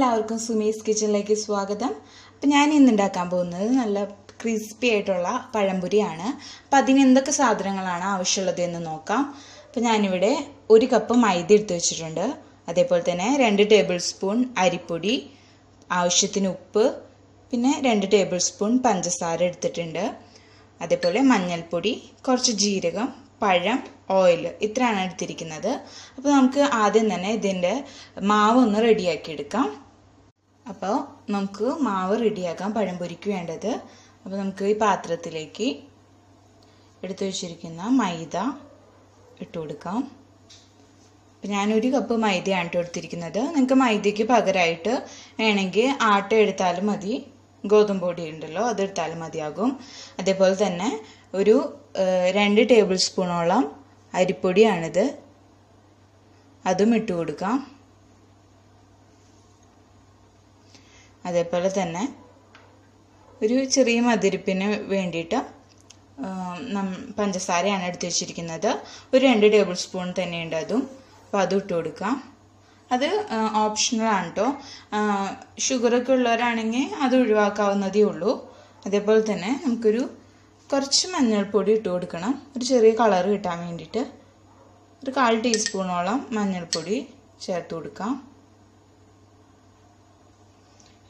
എല്ലാവർക്കും സുമീസ് കിച്ചണിലേക്ക് സ്വാഗതം. അപ്പോൾ ഞാൻ ഇന്ന് ഉണ്ടാക്കാൻ പോകുന്നത് നല്ല ക്രിസ്പി ആയിട്ടുള്ള പഴംപൊരിയാണ്. അപ്പോൾ അതിന് എന്തൊക്കെ സാധനങ്ങളാണ് ആവശ്യമുള്ളത് എന്ന് നോക്കാം. അപ്പോൾ ഞാനിവിടെ 1 കപ്പ് മൈദ എടുത്ത് വെച്ചിട്ടുണ്ട്. അതേപോലെ തന്നെ 2 ടേബിൾ സ്പൂൺ അരിപ്പൊടി, ആവശ്യത്തിന് ഉപ്പ്, പിന്നെ 2 ടേബിൾ സ്പൂൺ പഞ്ചസാര എടുത്തിട്ടുണ്ട്. അതേപോലെ മഞ്ഞൾപ്പൊടി, കുറച്ച് ജീരകം, പഴം, ഓയിൽ, ഇത്രയാണ് എടുത്തിരിക്കുന്നത്. അപ്പോൾ നമുക്ക് ആദ്യം തന്നെ ഇതിൻ്റെ മാവ് ഒന്ന് റെഡിയാക്കി എടുക്കാം. അപ്പോൾ നമുക്ക് മാവ് റെഡിയാക്കാം പഴംപൊരിക്ക് വേണ്ടത്. അപ്പോൾ നമുക്ക് ഈ പാത്രത്തിലേക്ക് എടുത്തു വെച്ചിരിക്കുന്ന മൈദ ഇട്ട് കൊടുക്കാം. അപ്പോൾ ഞാൻ 1 കപ്പ് മൈദയാണ് എടുത്തിരിക്കുന്നത്. നിങ്ങൾക്ക് മൈദയ്ക്ക് പകരമായിട്ട് വേണമെങ്കിൽ ആട്ട എടുത്താലും മതി, ഗോതമ്പ് പൊടി ഉണ്ടല്ലോ അതെടുത്താലും മതിയാകും. അതേപോലെ തന്നെ ഒരു 2 ടേബിൾ സ്പൂണോളം അരിപ്പൊടിയാണിത്, അതും ഇട്ട് കൊടുക്കാം. അതേപോലെ തന്നെ ഒരു ചെറിയ മധുരത്തിന് വേണ്ടിയിട്ട് പഞ്ചസാരയാണ് എടുത്ത് വെച്ചിരിക്കുന്നത്. ഒരു 2 ടേബിൾ സ്പൂൺ തന്നെയുണ്ട് അതും. അപ്പോൾ അതും ഇട്ട് കൊടുക്കാം. അത് ഓപ്ഷണലാണ് കേട്ടോ. ഷുഗറൊക്കെ ഉള്ളവരാണെങ്കിൽ അത് ഒഴിവാക്കാവുന്നതേ ഉള്ളൂ. അതേപോലെ തന്നെ നമുക്കൊരു കുറച്ച് മഞ്ഞൾപ്പൊടി ഇട്ട് കൊടുക്കണം, ഒരു ചെറിയ കളർ കിട്ടാൻ വേണ്ടിയിട്ട്. ഒരു 1/4 ടീസ്പൂണോളം മഞ്ഞൾപ്പൊടി ചേർത്ത് കൊടുക്കാം.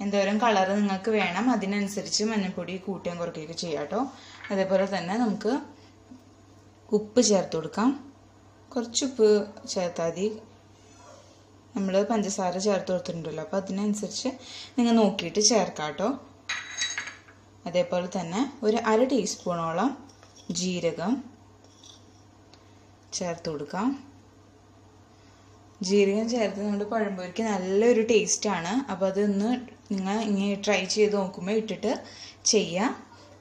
എന്തോരം കളർ നിങ്ങൾക്ക് വേണം അതിനനുസരിച്ച് മഞ്ഞൾപ്പൊടി കൂട്ടുകയും കുറയ്ക്കുകയൊക്കെ ചെയ്യാം കേട്ടോ. അതേപോലെ തന്നെ നമുക്ക് ഉപ്പ് ചേർത്ത് കൊടുക്കാം. കുറച്ച് ഉപ്പ് ചേർത്താൽ മതി. നമ്മൾ പഞ്ചസാര ചേർത്ത് കൊടുത്തിട്ടുണ്ടല്ലോ, അപ്പോൾ അതിനനുസരിച്ച് നിങ്ങൾ നോക്കിയിട്ട് ചേർക്കാം കേട്ടോ. അതേപോലെ തന്നെ ഒരു 1/2 ടീസ്പൂണോളം ജീരകം ചേർത്ത് കൊടുക്കാം. ജീരകം ചേർത്ത് നമ്മുടെ പഴംപൊരിക്ക് നല്ലൊരു ടേസ്റ്റാണ്. അപ്പോൾ അതൊന്ന് നിങ്ങൾ ഇങ്ങനെ ട്രൈ ചെയ്ത് നോക്കുമ്പോൾ ഇട്ടിട്ട് ചെയ്യാം.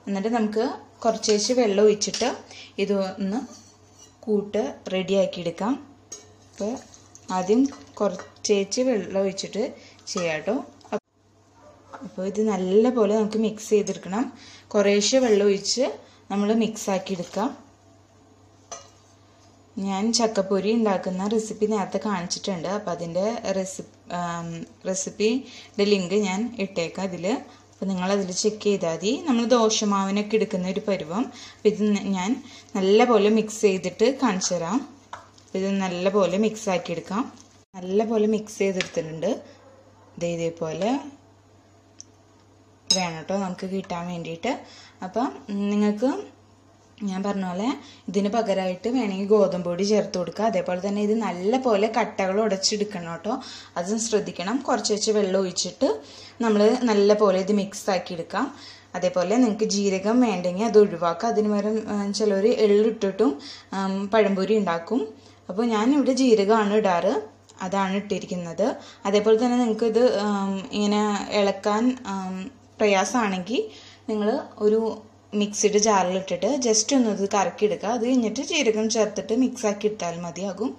എന്നിട്ട് നമുക്ക് കുറച്ച് വെള്ളം ഒഴിച്ചിട്ട് ഇതൊന്ന് കൂട്ട് റെഡിയാക്കി എടുക്കാം. അപ്പോൾ ആദ്യം കുറച്ച് വെള്ളം ഒഴിച്ചിട്ട് ചെയ്യാം കേട്ടോ. അപ്പോൾ ഇത് നല്ല പോലെ നമുക്ക് മിക്സ് ചെയ്തെടുക്കണം. കുറേശ്ശെ വെള്ളം ഒഴിച്ച് നമ്മൾ മിക്സാക്കി എടുക്കാം. ഞാൻ ചക്കപ്പൊരി ഉണ്ടാക്കുന്ന റെസിപ്പി നേരത്തെ കാണിച്ചിട്ടുണ്ട്. അപ്പോൾ അതിൻ്റെ റെസിപ്പിയുടെ ലിങ്ക് ഞാൻ ഇട്ടേക്കാം ഇതിൽ. അപ്പോൾ നിങ്ങളതിൽ ചെക്ക് ചെയ്താൽ മതി. നമ്മൾ ദോശമാവിനൊക്കെ എടുക്കുന്ന ഒരു പരുവം. അപ്പോൾ ഇത് ഞാൻ നല്ല പോലെ മിക്സ് ചെയ്തിട്ട് കാണിച്ചു തരാം. ഇത് നല്ല പോലെ മിക്സാക്കി എടുക്കാം. നല്ല പോലെ മിക്സ് ചെയ്തെടുത്തിട്ടുണ്ട്. ഇതേപോലെ വേണം കേട്ടോ നമുക്ക് കിട്ടാൻ വേണ്ടിയിട്ട്. അപ്പം നിങ്ങൾക്ക് ഞാൻ പറഞ്ഞ പോലെ ഇതിന് പകരമായിട്ട് വേണമെങ്കിൽ ഗോതമ്പ് പൊടി ചേർത്ത് കൊടുക്കുക. അതേപോലെ തന്നെ ഇത് നല്ല പോലെ കട്ടകൾ ഉടച്ചെടുക്കണം കേട്ടോ, അതും ശ്രദ്ധിക്കണം. കുറച്ച് വെള്ളം ഒഴിച്ചിട്ട് നമ്മൾ നല്ല പോലെ ഇത് മിക്സ് ആക്കി എടുക്കാം. അതേപോലെ നിങ്ങൾക്ക് ജീരകം വേണ്ടെങ്കിൽ അത് ഒഴിവാക്കുക. അതിന് പകരം ചിലർ എള്ളിട്ടിട്ടും പഴംപൊരി ഉണ്ടാക്കും. അപ്പോൾ ഞാനിവിടെ ജീരകമാണ് ഇടാറ്, അതാണ് ഇട്ടിരിക്കുന്നത്. അതേപോലെ തന്നെ നിങ്ങൾക്കിത് ഇങ്ങനെ ഇളക്കാൻ പ്രയാസമാണെങ്കിൽ നിങ്ങൾ ഒരു മിക്സിയുടെ ജാറിലിട്ടിട്ട് ജസ്റ്റ് ഒന്ന് ഇത് കറക്കിയെടുക്കുക. അത് കഴിഞ്ഞിട്ട് ജീരകം ചേർത്തിട്ട് മിക്സാക്കി എടുത്താൽ മതിയാകും.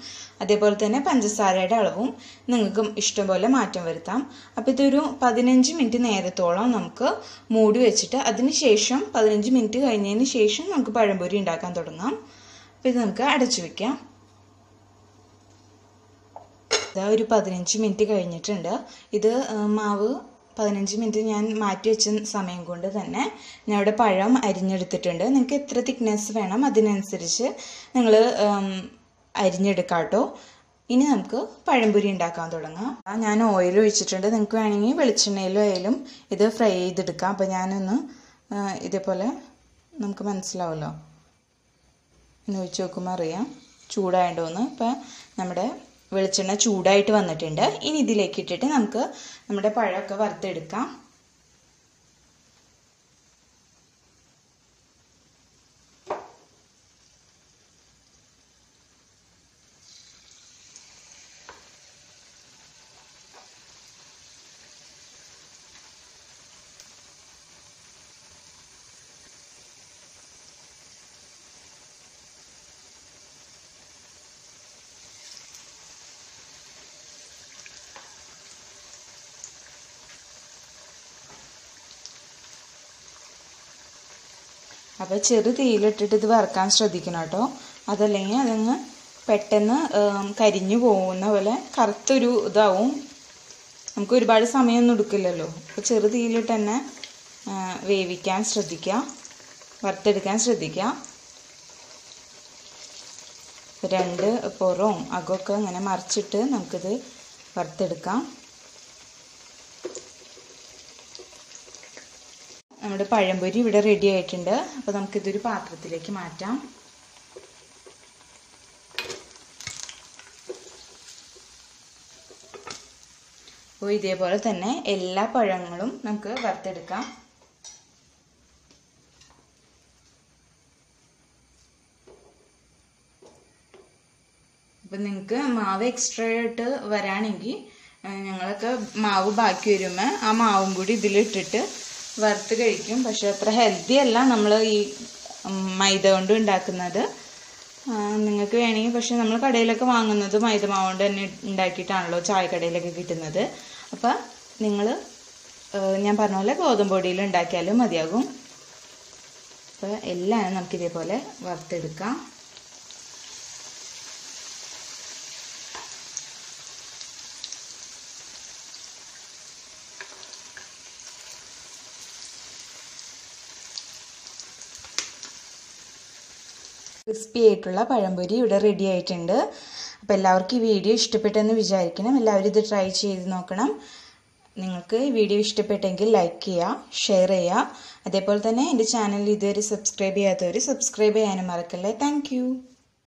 അതേപോലെ തന്നെ പഞ്ചസാരയുടെ അളവും നിങ്ങൾക്ക് ഇഷ്ടംപോലെ മാറ്റം വരുത്താം. അപ്പോൾ ഇതൊരു 15 മിനിറ്റ് നേരത്തോളം നമുക്ക് മൂടി വെച്ചിട്ട് അതിന് ശേഷം 15 മിനിറ്റ് കഴിഞ്ഞതിന് ശേഷം നമുക്ക് പഴംപൊരി ഉണ്ടാക്കാൻ തുടങ്ങാം. അപ്പോൾ ഇത് നമുക്ക് അടച്ചു വയ്ക്കാം. ഇതാ ഒരു 15 മിനിറ്റ് കഴിഞ്ഞിട്ടുണ്ട്. ഇത് മാവ് 15 മിനിറ്റ് ഞാൻ മാറ്റി വെച്ച സമയം കൊണ്ട് തന്നെ ഞാൻ ഇവിടെ പഴം അരിഞ്ഞെടുത്തിട്ടുണ്ട്. നിങ്ങൾക്ക് എത്ര തിക്നെസ് വേണം അതിനനുസരിച്ച് നിങ്ങൾ അരിഞ്ഞെടുക്കാം കേട്ടോ. ഇനി നമുക്ക് പഴംപൊരി ഉണ്ടാക്കാൻ തുടങ്ങാം. ഞാൻ ഓയിൽ ഒഴിച്ചിട്ടുണ്ട്. നിങ്ങൾക്ക് വേണമെങ്കിൽ വെളിച്ചെണ്ണയിലോ ആയാലും ഇത് ഫ്രൈ ചെയ്തെടുക്കാം. അപ്പോൾ ഞാനൊന്ന് ഇതേപോലെ നമുക്ക് മനസ്സിലാവുമല്ലോ, ഒന്ന് ഒഴിച്ച് നോക്കുമ്പോൾ അറിയാം ചൂടായതുകൊണ്ടോന്ന്. ഇപ്പം നമ്മുടെ വെളിച്ചെണ്ണ ചൂടായിട്ട് വന്നിട്ടുണ്ട്. ഇനി ഇതിലേക്ക് ഇട്ടിട്ട് നമുക്ക് നമ്മുടെ പഴമൊക്കെ വറുത്തെടുക്കാം. അപ്പോൾ ചെറു തീയിലിട്ടിട്ട് ഇത് വറുക്കാൻ ശ്രദ്ധിക്കണം കേട്ടോ. അതല്ലെങ്കിൽ അതങ്ങ് പെട്ടെന്ന് കരിഞ്ഞു പോകുന്ന പോലെ കറുത്തൊരു ഇതാവും. നമുക്ക് ഒരുപാട് സമയമൊന്നും എടുക്കില്ലല്ലോ. അപ്പോൾ ചെറു തീയിലിട്ട് തന്നെ വേവിക്കാൻ ശ്രദ്ധിക്കുക, വറുത്തെടുക്കാൻ ശ്രദ്ധിക്കുക. രണ്ട് പുറവും അകമൊക്കെ ഇങ്ങനെ മറിച്ചിട്ട് നമുക്കിത് വറുത്തെടുക്കാം. നമ്മുടെ പഴംപൊരി ഇവിടെ റെഡി ആയിട്ടുണ്ട്. അപ്പോൾ നമുക്കിതൊരു പാത്രത്തിലേക്ക് മാറ്റാം. അപ്പോൾ ഇതേപോലെ തന്നെ എല്ലാ പഴങ്ങളും നമുക്ക് വറുത്തെടുക്കാം. അപ്പം നിങ്ങൾക്ക് മാവ് എക്സ്ട്രാ ആയിട്ട് വരാണെങ്കിൽ ഞങ്ങളൊക്കെ മാവ് ബാക്കി വരുമ്പോൾ ആ മാവും കൂടി ഇതിലിട്ടിട്ട് വറുത്ത് കഴിക്കും. പക്ഷെ അത്ര ഹെൽത്തി അല്ല നമ്മൾ ഈ മൈദ കൊണ്ട് ഉണ്ടാക്കുന്നത്. നിങ്ങൾക്ക് വേണമെങ്കിൽ, പക്ഷെ നമ്മൾ കടയിലൊക്കെ വാങ്ങുന്നത് മൈദ മാവ് കൊണ്ട് തന്നെ ഉണ്ടാക്കിയിട്ടാണല്ലോ ചായക്കടയിലൊക്കെ കിട്ടുന്നത്. അപ്പം നിങ്ങൾ ഞാൻ പറഞ്ഞ പോലെ ഗോതമ്പ് പൊടിയിൽ ഉണ്ടാക്കിയാലും മതിയാകും. അപ്പോൾ എല്ലാം നമുക്കിതേപോലെ വറുത്തെടുക്കാം. ക്രിസ്പി ആയിട്ടുള്ള പഴംപൊരി ഇവിടെ റെഡി ആയിട്ടുണ്ട്. അപ്പോൾ എല്ലാവർക്കും ഈ വീഡിയോ ഇഷ്ടപ്പെട്ടെന്ന് വിചാരിക്കണം. എല്ലാവരും ഇത് ട്രൈ ചെയ്ത് നോക്കണം. നിങ്ങൾക്ക് ഈ വീഡിയോ ഇഷ്ടപ്പെട്ടെങ്കിൽ ലൈക്ക് ചെയ്യുക, ഷെയർ ചെയ്യുക. അതേപോലെ തന്നെ എൻ്റെ ചാനൽ ഇതുവരെ സബ്സ്ക്രൈബ് ചെയ്യാത്തവർ സബ്സ്ക്രൈബ് ചെയ്യാനും മറക്കല്ലേ. താങ്ക്